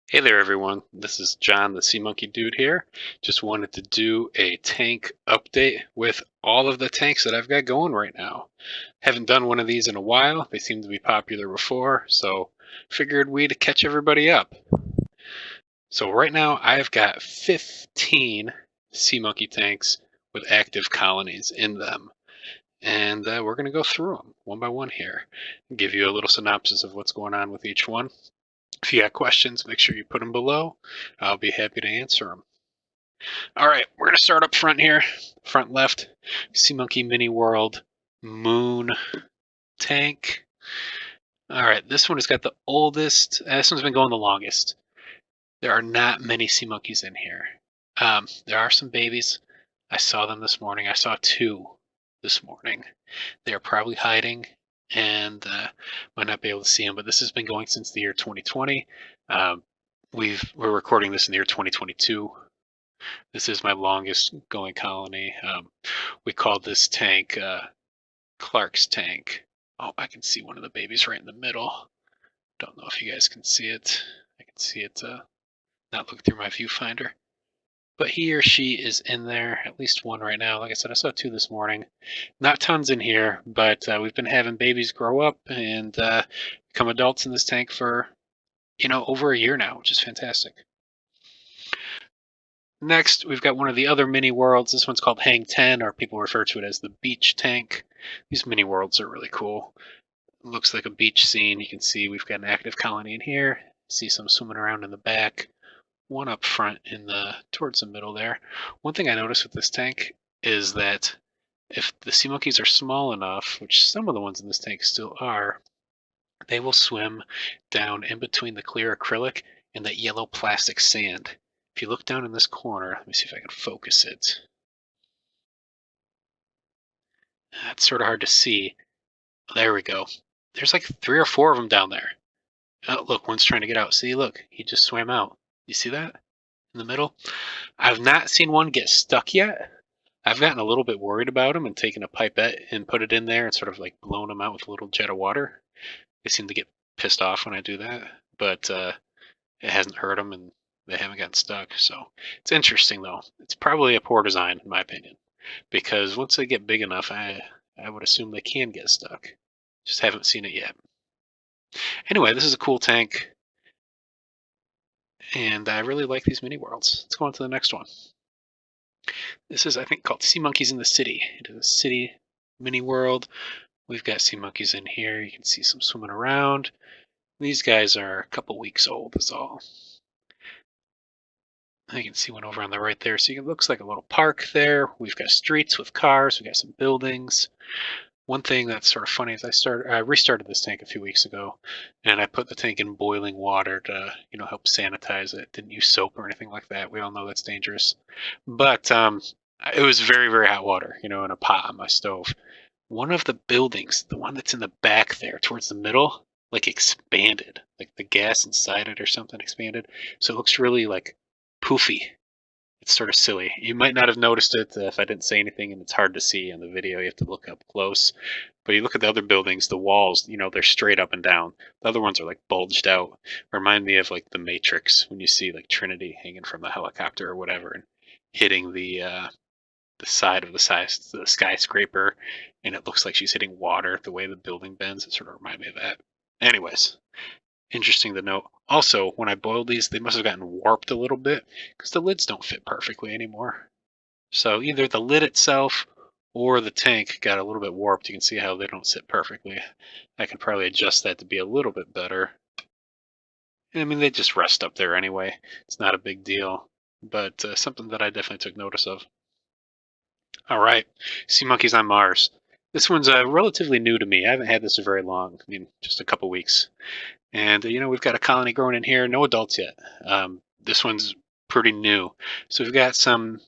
Hey there everyone, this is John the Sea Monkey Dude here. Just wanted to do a tank update with all of the tanks that I've got going right now. Haven't done one of these in a while, they seem to be popular before, so figured we'd catch everybody up. So right now I've got 15 Sea Monkey tanks with active colonies in them. And we're going to go through them one by one here and give you a little synopsis of what's going on with each one. If you got questions, make sure you put them below. I'll be happy to answer them. All right, we're going to start up front here. Front left, Sea Monkey Mini World Moon Tank. All right, this one has got the oldest. This one's been going the longest. There are not many sea monkeys in here. There are some babies. I saw them this morning. I saw two this morning. They are probably hiding and might not be able to see them, but this has been going since the year 2020. We're recording this in the year 2022. This is my longest going colony. We called this tank Clark's tank. Oh, I can see one of the babies right in the middle. Don't know if you guys can see it. I can see it not look through my viewfinder. But he or she is in there, at least one right now. Like I said, I saw two this morning. Not tons in here, but we've been having babies grow up and become adults in this tank for, over a year now, which is fantastic. Next, we've got one of the other mini worlds. This one's called Hang 10, or people refer to it as the beach tank. These mini worlds are really cool. It looks like a beach scene. You can see we've got an active colony in here. See some swimming around in the back. One up front towards the middle there. One thing I noticed with this tank is that if the sea monkeys are small enough, which some of the ones in this tank still are, they will swim down in between the clear acrylic and that yellow plastic sand. If you look down in this corner, let me see if I can focus it. It's sort of hard to see. There we go. There's like 3 or 4 of them down there. Oh, look, one's trying to get out. See, look, he just swam out. You see that in the middle? I've not seen one get stuck yet. I've gotten a little bit worried about them and taken a pipette and put it in there and sort of like blown them out with a little jet of water. They seem to get pissed off when I do that, but it hasn't hurt them and they haven't gotten stuck. So it's interesting though. It's probably a poor design in my opinion, because once they get big enough, I would assume they can get stuck. Just haven't seen it yet. Anyway, this is a cool tank, and I really like these mini worlds. Let's go on to the next one. This is, I think, called Sea Monkeys in the City. It is a city mini world. We've got sea monkeys in here. You can see some swimming around. These guys are a couple weeks old is all. I can see one over on the right there. So it looks like a little park there. We've got streets with cars. We've got some buildings. One thing that's sort of funny is I restarted this tank a few weeks ago, and I put the tank in boiling water to, help sanitize it. Didn't use soap or anything like that. We all know that's dangerous. But it was very, very hot water, in a pot on my stove. One of the buildings, the one that's in the back there towards the middle, like expanded. Like the gas inside it or something expanded. So it looks really like poofy. It's sort of silly. You might not have noticed it if I didn't say anything, and it's hard to see in the video. You have to look up close. But you look at the other buildings, the walls, they're straight up and down. The other ones are like bulged out. Remind me of like the Matrix when you see like Trinity hanging from the helicopter or whatever and hitting the side of the skyscraper, and it looks like she's hitting water. The way the building bends, it sort of reminds me of that. Anyways, interesting to note. Also, when I boiled these, they must have gotten warped a little bit because the lids don't fit perfectly anymore. So either the lid itself or the tank got a little bit warped. You can see how they don't sit perfectly. I can probably adjust that to be a little bit better. I mean, they just rest up there anyway. It's not a big deal, but something that I definitely took notice of. All right, Sea Monkeys on Mars. This one's relatively new to me. I haven't had this very long. I mean, just a couple weeks. And, we've got a colony growing in here. No adults yet. This one's pretty new. So we've got some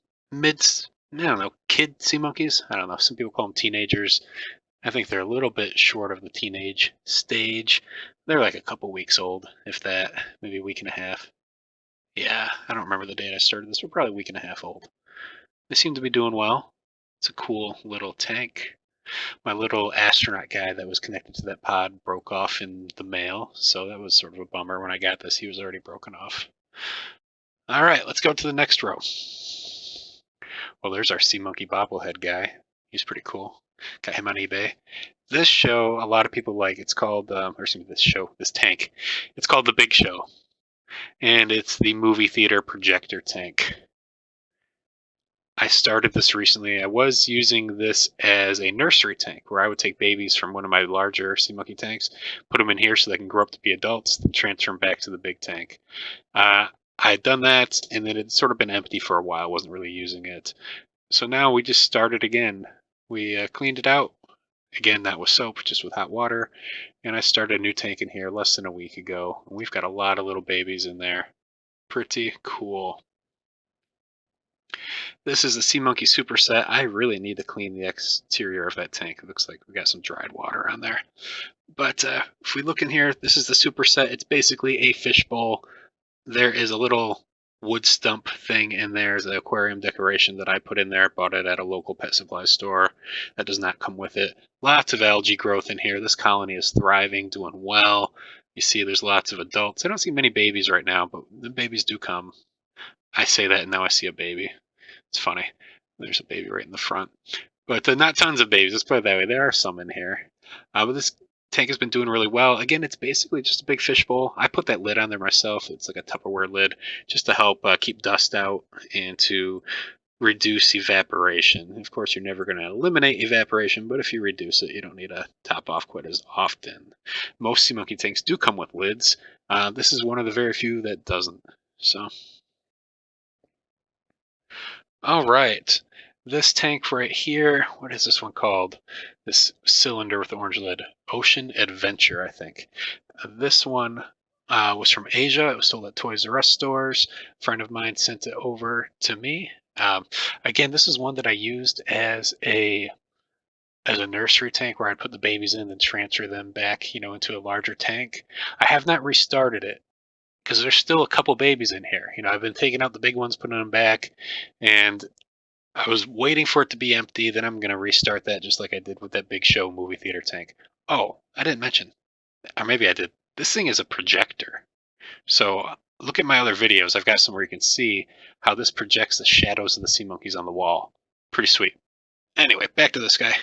kid sea monkeys. I don't know. Some people call them teenagers. I think they're a little bit short of the teenage stage. They're like a couple weeks old, if that, maybe a week and a half. Yeah, I don't remember the date I started this. We're probably a week and a half old. They seem to be doing well. It's a cool little tank. My little astronaut guy that was connected to that pod broke off in the mail, so that was sort of a bummer. When I got this, he was already broken off. All right, let's go to the next row. Well, there's our sea monkey bobblehead guy. He's pretty cool. Got him on eBay. This show, a lot of people like. It's called, or excuse me, this tank. It's called the Big Show, and it's the movie theater projector tank. I started this recently. I was using this as a nursery tank where I would take babies from one of my larger sea monkey tanks, put them in here so they can grow up to be adults, then transfer them back to the big tank. I had done that, and then it's sort of been empty for a while. Wasn't really using it. So now we just started again. We cleaned it out. Again, that was soap, just with hot water. And I started a new tank in here less than a week ago. And we've got a lot of little babies in there. Pretty cool. This is the Sea Monkey Superset. I really need to clean the exterior of that tank. It looks like we got some dried water on there. But if we look in here, this is the Superset. It's basically a fishbowl. There is a little wood stump thing in there as an aquarium decoration that I put in there. Bought it at a local pet supply store. That does not come with it. Lots of algae growth in here. This colony is thriving, doing well. You see there's lots of adults. I don't see many babies right now, but the babies do come. I say that and now I see a baby. It's funny. There's a baby right in the front. But not tons of babies. Let's put it that way. There are some in here. But this tank has been doing really well. Again, it's basically just a big fishbowl. I put that lid on there myself. It's like a Tupperware lid just to help keep dust out and to reduce evaporation. Of course, you're never going to eliminate evaporation, but if you reduce it, you don't need to top off quite as often. Most sea monkey tanks do come with lids. This is one of the very few that doesn't. So, all right. This tank right here, what is this one called? This cylinder with the orange lid. Ocean Adventure, I think. This one was from Asia. It was sold at Toys R Us stores. A friend of mine sent it over to me. Again, this is one that I used as a nursery tank where I'd put the babies in and transfer them back, into a larger tank. I have not restarted it because there's still a couple babies in here. I've been taking out the big ones, putting them back, and I was waiting for it to be empty. Then I'm going to restart that just like I did with that Big Show movie theater tank. Oh, I didn't mention, or maybe I did. This thing is a projector. So look at my other videos. I've got some where you can see how this projects the shadows of the sea monkeys on the wall. Pretty sweet. Anyway, back to this guy.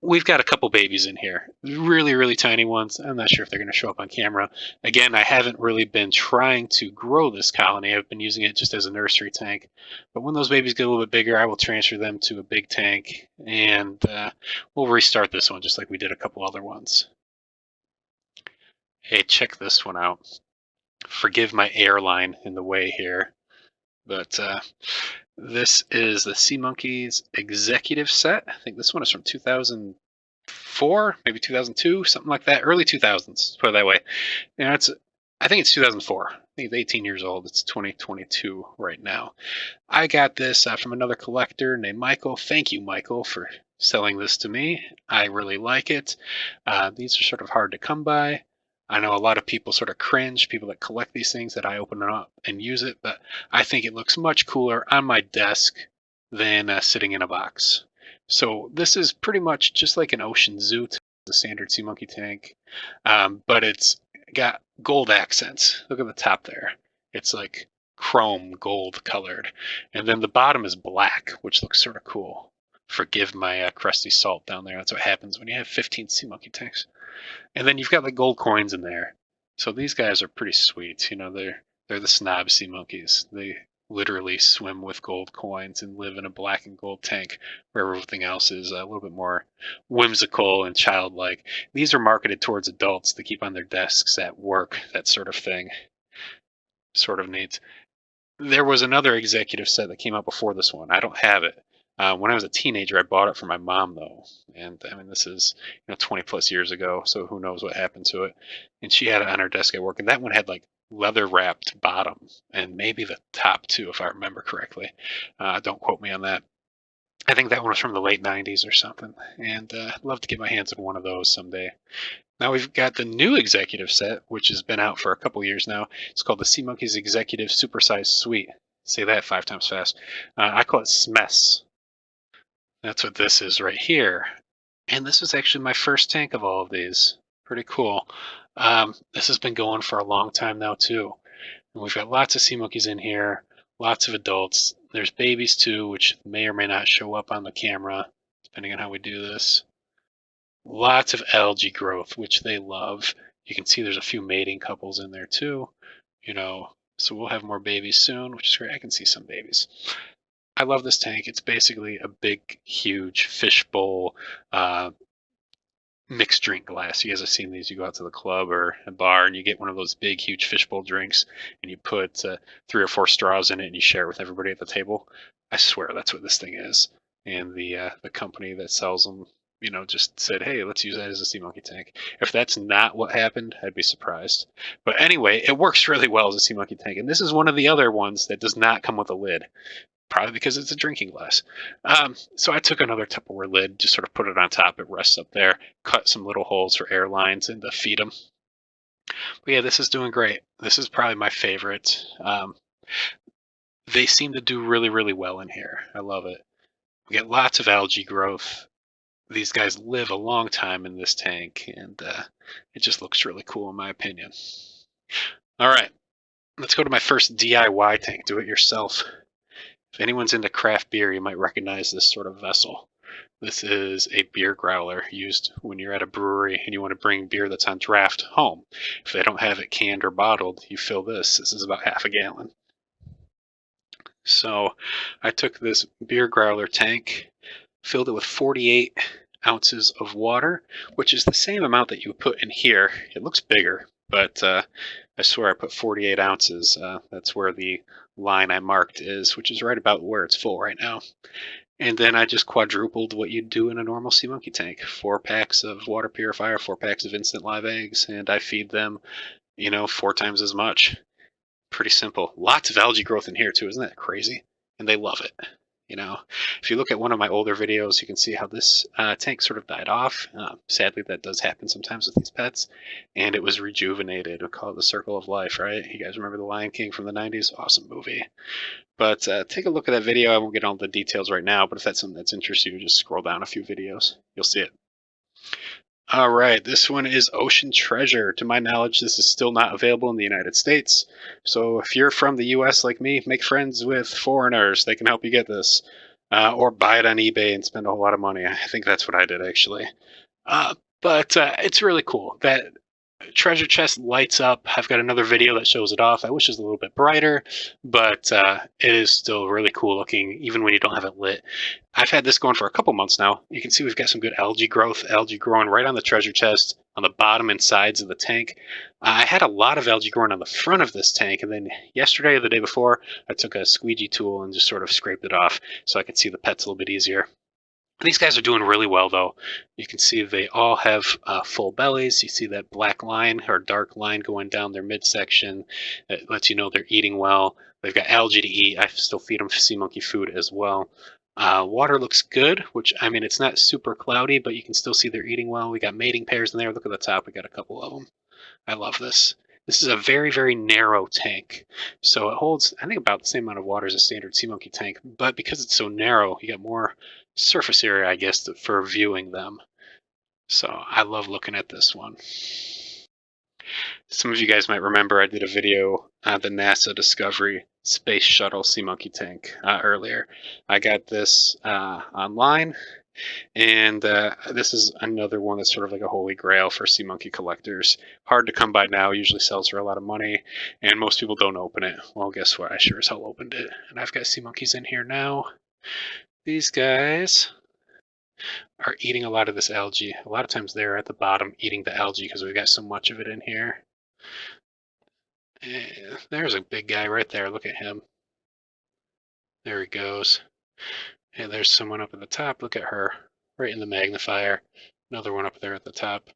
We've got a couple babies in here. Really, really tiny ones. I'm not sure if they're going to show up on camera. Again, I haven't really been trying to grow this colony. I've been using it just as a nursery tank. But when those babies get a little bit bigger, I will transfer them to a big tank. And we'll restart this one just like we did a couple other ones. Hey, check this one out. Forgive my airline in the way here. But this is the Sea Monkeys Executive Set. I think this one is from 2004, maybe 2002, something like that. Early 2000s, put it that way. I think it's 2004. I think it's 18 years old. It's 2022 right now. I got this from another collector named Michael. Thank you, Michael, for selling this to me. I really like it. These are sort of hard to come by. I know a lot of people sort of cringe, people that collect these things, that I open it up and use it, but I think it looks much cooler on my desk than sitting in a box. So this is pretty much just like an ocean zoo, the standard sea monkey tank, but it's got gold accents. Look at the top there. It's like chrome gold colored. And then the bottom is black, which looks sort of cool. Forgive my crusty salt down there. That's what happens when you have 15 sea monkey tanks. And then you've got the gold coins in there. So these guys are pretty sweet. They're the snob sea monkeys. They literally swim with gold coins and live in a black and gold tank where everything else is a little bit more whimsical and childlike. These are marketed towards adults to keep on their desks at work, that sort of thing. Sort of neat. There was another executive set that came out before this one. I don't have it. When I was a teenager, I bought it for my mom, though. And I mean, this is 20 plus years ago, so who knows what happened to it. And she had it on her desk at work, and that one had like leather wrapped bottom and maybe the top too, if I remember correctly. Don't quote me on that. I think that one was from the late 90s or something. And I'd love to get my hands on one of those someday. Now we've got the new executive set, which has been out for a couple years now. It's called the Sea Monkeys Executive Supersize Suite. Say that 5 times fast. I call it SMES. That's what this is right here. And this was actually my first tank of all of these. Pretty cool. This has been going for a long time now too. And we've got lots of sea monkeys in here, lots of adults. There's babies too, which may or may not show up on the camera, depending on how we do this. Lots of algae growth, which they love. You can see there's a few mating couples in there too, so we'll have more babies soon, which is great. I can see some babies. I love this tank. It's basically a big, huge fishbowl mixed drink glass. You guys have seen these. You go out to the club or a bar and you get one of those big, huge fishbowl drinks and you put 3 or 4 straws in it and you share it with everybody at the table. I swear that's what this thing is. And the company that sells them, just said, hey, let's use that as a sea monkey tank. If that's not what happened, I'd be surprised. But anyway, it works really well as a sea monkey tank. And this is one of the other ones that does not come with a lid. Probably because it's a drinking glass. So I took another Tupperware lid, just sort of put it on top. It rests up there, cut some little holes for air lines and to feed them. But yeah, this is doing great. This is probably my favorite. They seem to do really, really well in here. I love it. We get lots of algae growth. These guys live a long time in this tank, and it just looks really cool in my opinion. All right, let's go to my first DIY tank, do it yourself. If anyone's into craft beer, you might recognize this sort of vessel. This is a beer growler used when you're at a brewery and you want to bring beer that's on draft home. If they don't have it canned or bottled, you fill this. This is about half a gallon. So I took this beer growler tank, filled it with 48 ounces of water, which is the same amount that you put in here. It looks bigger, but I swear I put 48 ounces. That's where the line I marked is, which is right about where it's full right now. And then I just quadrupled what you'd do in a normal sea monkey tank. 4 packs of water purifier, 4 packs of instant live eggs, and I feed them, 4 times as much. Pretty simple. Lots of algae growth in here too, isn't that crazy? And they love it. If you look at one of my older videos, you can see how this tank sort of died off. Sadly, that does happen sometimes with these pets, and it was rejuvenated. We call it the circle of life, right? You guys remember The Lion King from the 90s? Awesome movie. But take a look at that video. I won't get all the details right now, but if that's something that's interesting you, just scroll down a few videos. You'll see it. All right, this one is Ocean Treasure. To my knowledge, this is still not available in the United States. So if you're from the US like me, make friends with foreigners. They can help you get this. Or buy it on eBay and spend a whole lot of money. I think that's what I did, actually. But it's really cool. That treasure chest lights up. I've got another video that shows it off. I wish it was a little bit brighter, but it is still really cool looking, even when you don't have it lit. I've had this going for a couple months now. You can see we've got some good algae growth, algae growing right on the treasure chest, on the bottom and sides of the tank. I had a lot of algae growing on the front of this tank, and then yesterday or the day before, I took a squeegee tool and just sort of scraped it off so I could see the pets a little bit easier. These guys are doing really well, though. You can see they all have full bellies. You see that black line or dark line going down their midsection. It lets you know they're eating well. They've got algae to eat. I still feed them sea monkey food as well. Water looks good, which, I mean, it's not super cloudy, but you can still see they're eating well. We got mating pairs in there. Look at the top. We got a couple of them. I love this. This is a very, very narrow tank. So it holds, I think, about the same amount of water as a standard sea monkey tank. But because it's so narrow, you got more surface area, I guess, for viewing them. So I love looking at this one. Some of you guys might remember I did a video on the NASA Discovery Space Shuttle Sea Monkey tank earlier. I got this online, and this is another one that's sort of like a holy grail for sea monkey collectors. Hard to come by now, usually sells for a lot of money, and most people don't open it. Well, guess what? I sure as hell opened it, and I've got sea monkeys in here now. These guys are eating a lot of this algae. A lot of times they're at the bottom eating the algae because we've got so much of it in here. And there's a big guy right there. Look at him. There he goes. And there's someone up at the top. Look at her. Right in the magnifier. Another one up there at the top.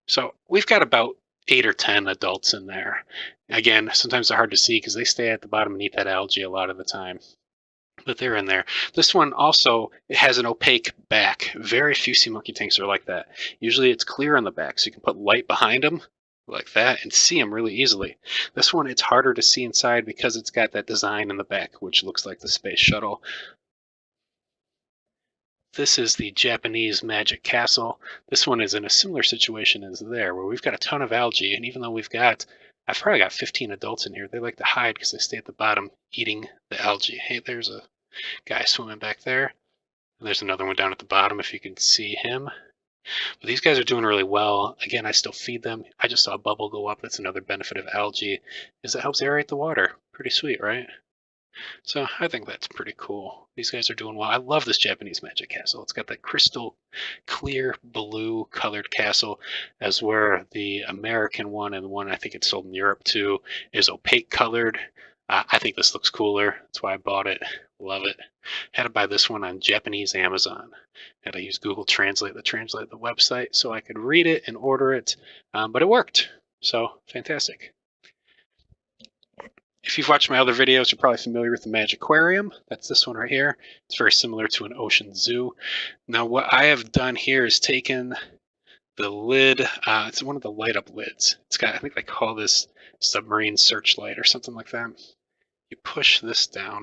So we've got about 8 or 10 adults in there. Again, sometimes they're hard to see because they stay at the bottom and eat that algae a lot of the time. But they're in there. This one also, it has an opaque back. Very few sea monkey tanks are like that. Usually it's clear on the back, so you can put light behind them like that and see them really easily. This one, it's harder to see inside because it's got that design in the back, which looks like the space shuttle. This is the Japanese Magic Castle. This one is in a similar situation as there, where we've got a ton of algae, and even though I've probably got 15 adults in here, they like to hide because they stay at the bottom eating the algae. Hey, there's a guy swimming back there. And there's another one down at the bottom if you can see him. But these guys are doing really well. Again, I still feed them. I just saw a bubble go up. That's another benefit of algae, is it helps aerate the water. Pretty sweet, right? So I think that's pretty cool. These guys are doing well. I love this Japanese Magic Castle. It's got that crystal clear blue colored castle, as where the American one and the one I think it's sold in Europe too is opaque colored. I think this looks cooler. That's why I bought it. Love it. Had to buy this one on Japanese Amazon. Had to use Google Translate to translate the website so I could read it and order it, but it worked. So fantastic. If you've watched my other videos, you're probably familiar with the Magiquarium. That's this one right here. It's very similar to an ocean zoo. Now what I have done here is taken the lid, it's one of the light up lids. It's got, I think they call this submarine searchlight or something like that. You push this down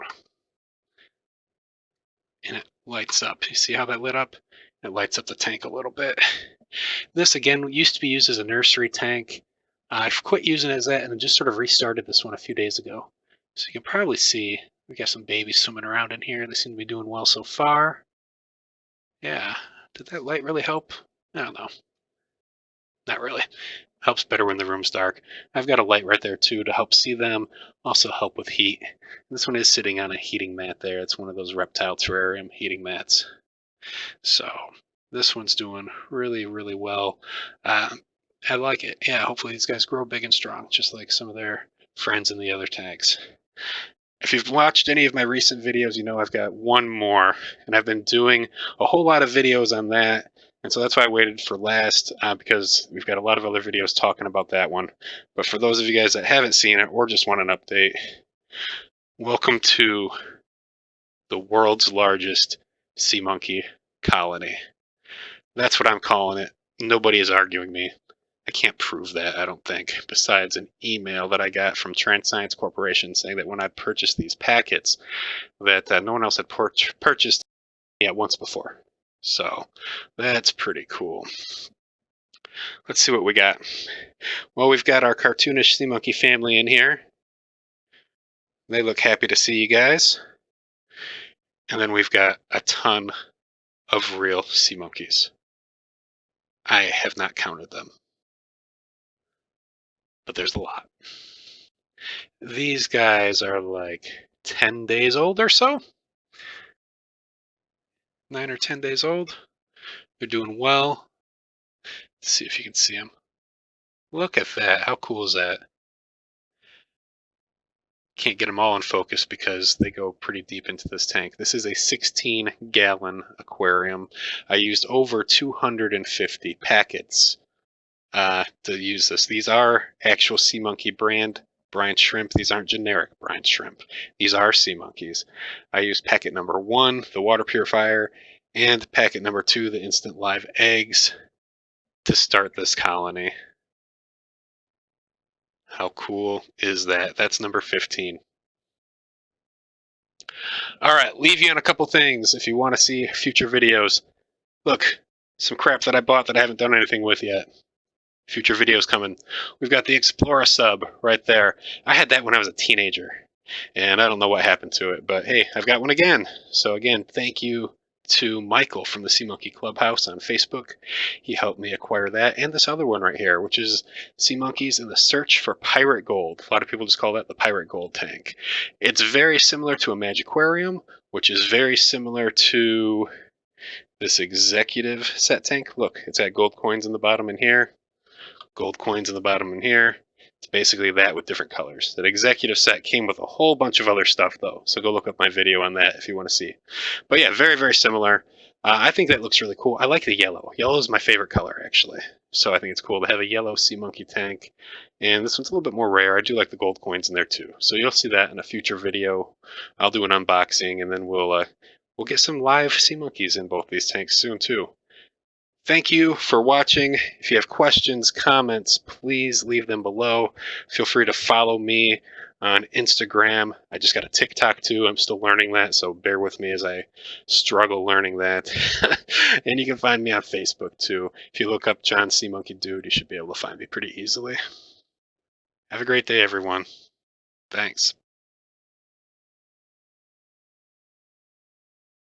and it lights up. You see how that lit up? It lights up the tank a little bit. This again used to be used as a nursery tank. I've quit using it as that and then just sort of restarted this one a few days ago. So you can probably see we got some babies swimming around in here. They seem to be doing well so far. Yeah, did that light really help? I don't know. Not really. Helps better when the room's dark. I've got a light right there too to help see them, also help with heat. This one is sitting on a heating mat there. It's one of those reptile terrarium heating mats. So this one's doing really, really well. I like it. Yeah, hopefully these guys grow big and strong, just like some of their friends in the other tanks. If you've watched any of my recent videos, you know I've got one more, and I've been doing a whole lot of videos on that, and so that's why I waited for last, because we've got a lot of other videos talking about that one. But for those of you guys that haven't seen it or just want an update, welcome to the world's largest sea monkey colony. That's what I'm calling it. Nobody is arguing me. I can't prove that, I don't think, besides an email that I got from Trend Science Corporation saying that when I purchased these packets that no one else had purchased yet once before. So that's pretty cool. Let's see what we got. Well, we've got our cartoonish sea monkey family in here. They look happy to see you guys. And then we've got a ton of real sea monkeys. I have not counted them, but there's a lot. These guys are like 10 days old or so. 9 or 10 days old. They're doing well. Let's see if you can see them. Look at that. How cool is that? Can't get them all in focus because they go pretty deep into this tank. This is a 16-gallon aquarium. I used over 250 packets to use this. These are actual sea monkey brand shrimp. These aren't generic brine shrimp. These are sea monkeys. I used packet number 1, the water purifier, and packet number 2, the instant live eggs, to start this colony. How cool is that? That's number 15. All right, leave you on a couple things if you want to see future videos. Look, some crap that I bought that I haven't done anything with yet. Future videos coming. We've got the Explorer sub right there. I had that when I was a teenager, and I don't know what happened to it, but hey, I've got one again. So again, thank you to Michael from the Sea Monkey Clubhouse on Facebook. He helped me acquire that, and this other one right here, which is Sea Monkeys in the Search for Pirate Gold. A lot of people just call that the Pirate Gold tank. It's very similar to a Magiquarium, which is very similar to this executive set tank. Look, it's got gold coins in the bottom in here, gold coins in the bottom in here. It's basically that with different colors. That executive set came with a whole bunch of other stuff though, so go look up my video on that if you want to see. But yeah, very, very similar. I think that looks really cool. I like the yellow. Yellow is my favorite color actually, so I think it's cool to have a yellow sea monkey tank. And this one's a little bit more rare. I do like the gold coins in there too, so you'll see that in a future video. I'll do an unboxing, and then we'll get some live sea monkeys in both these tanks soon too. Thank you for watching. If you have questions, comments, please leave them below. Feel free to follow me on Instagram. I just got a TikTok too. I'm still learning that, so bear with me as I struggle learning that. And you can find me on Facebook too. If you look up John C. Monkey Dude, you should be able to find me pretty easily. Have a great day, everyone. Thanks.